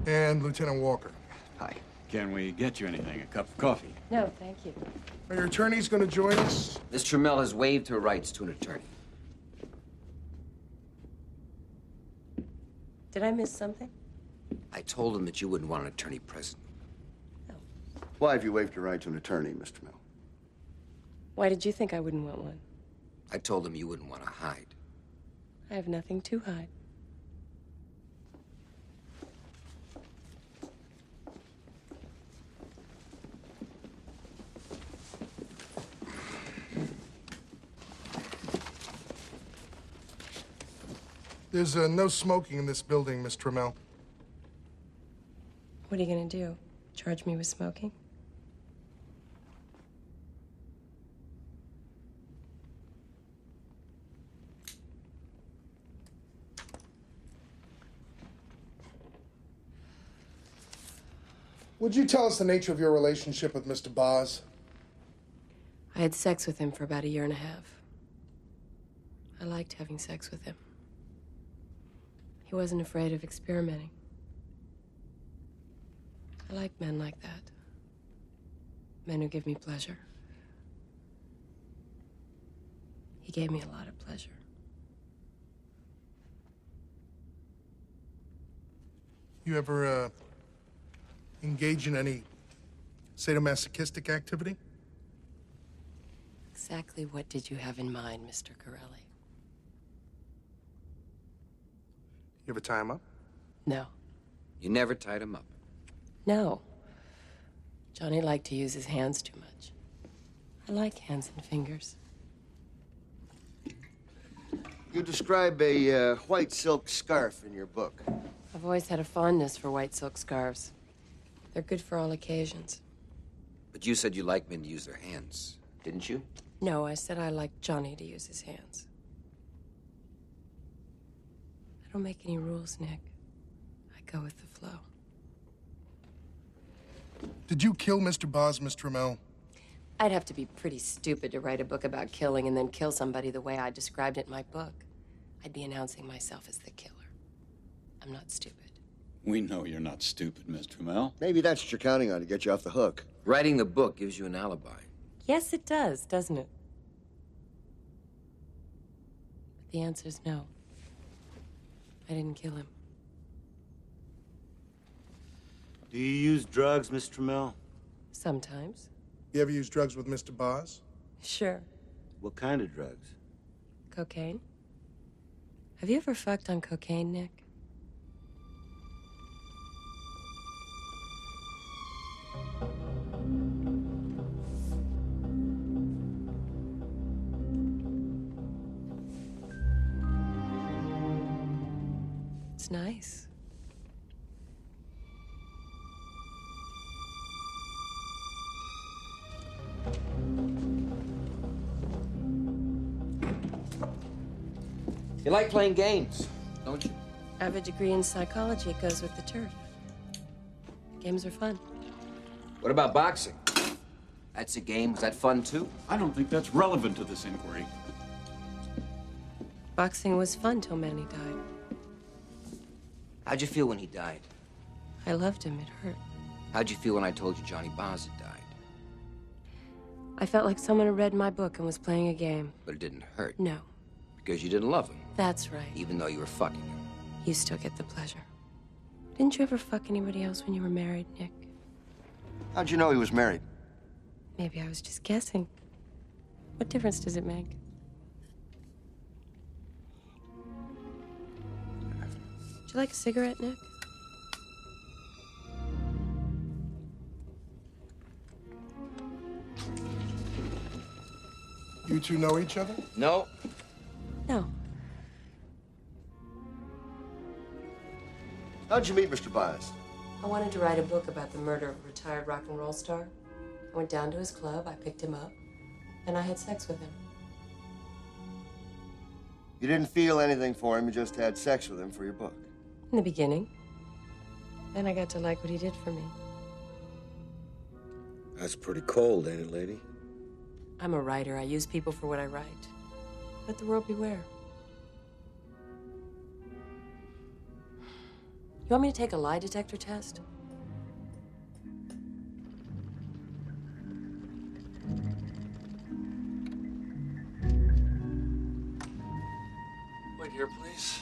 And Lieutenant Walker. Hi. Can we get you anything? A cup of coffee? No, thank you. Are your attorneys going to join us? Miss Trammell has waived her rights to an attorney. Did I miss something? I told him that you wouldn't want an attorney present. No. Why have you waived your right to an attorney, Mr. Mill? Why did you think I wouldn't want one? I told him you wouldn't want to hide. I have nothing to hide. There's no smoking in this building, Miss Trammell. What are you gonna do? Charge me with smoking? Would you tell us the nature of your relationship with Mr. Boz? I had sex with him for about 1.5 years. I liked having sex with him. He wasn't afraid of experimenting. I like men like that. Men who give me pleasure. He gave me a lot of pleasure. You ever, engage in any sadomasochistic activity? Exactly what did you have in mind, Mr. Corelli? You ever tie him up? No. You never tied him up. No. Johnny liked to use his hands too much. I like hands and fingers. You describe a white silk scarf in your book. I've always had a fondness for white silk scarves. They're good for all occasions. But you said you like men to use their hands, didn't you? No, I said I liked Johnny to use his hands. I don't make any rules, Nick. I go with the flow. Did you kill Mr. Boz, Miss Trammell? I'd have to be pretty stupid to write a book about killing and then kill somebody the way I described it in my book. I'd be announcing myself as the killer. I'm not stupid. We know you're not stupid, Miss Trammell. Maybe that's what you're counting on to get you off the hook. Writing the book gives you an alibi. Yes, it does, doesn't it? But the answer's no. I didn't kill him. Do you use drugs, Miss Trammell? Sometimes. You ever use drugs with Mr. Boz? Sure. What kind of drugs? Cocaine? Have you ever fucked on cocaine, Nick? It's nice. You like playing games, don't you? I have a degree in psychology. It goes with the turf. Games are fun. What about boxing? That's a game. Was that fun, too? I don't think that's relevant to this inquiry. Boxing was fun till Manny died. How'd you feel when he died? I loved him. It hurt. How'd you feel when I told you Johnny Boz had died? I felt like someone had read my book and was playing a game. But it didn't hurt. No. Because you didn't love him. That's right. Even though you were fucking him. You still get the pleasure. Didn't you ever fuck anybody else when you were married, Nick? How'd you know he was married? Maybe I was just guessing. What difference does it make? Would you like a cigarette, Nick? You two know each other? No. No. How'd you meet Mr. Boz? I wanted to write a book about the murder of a retired rock and roll star. I went down to his club, I picked him up, and I had sex with him. You didn't feel anything for him, you just had sex with him for your book. In the beginning. Then I got to like what he did for me. That's pretty cold, ain't it, lady? I'm a writer. I use people for what I write. Let the world beware. You want me to take a lie detector test? Wait here, please.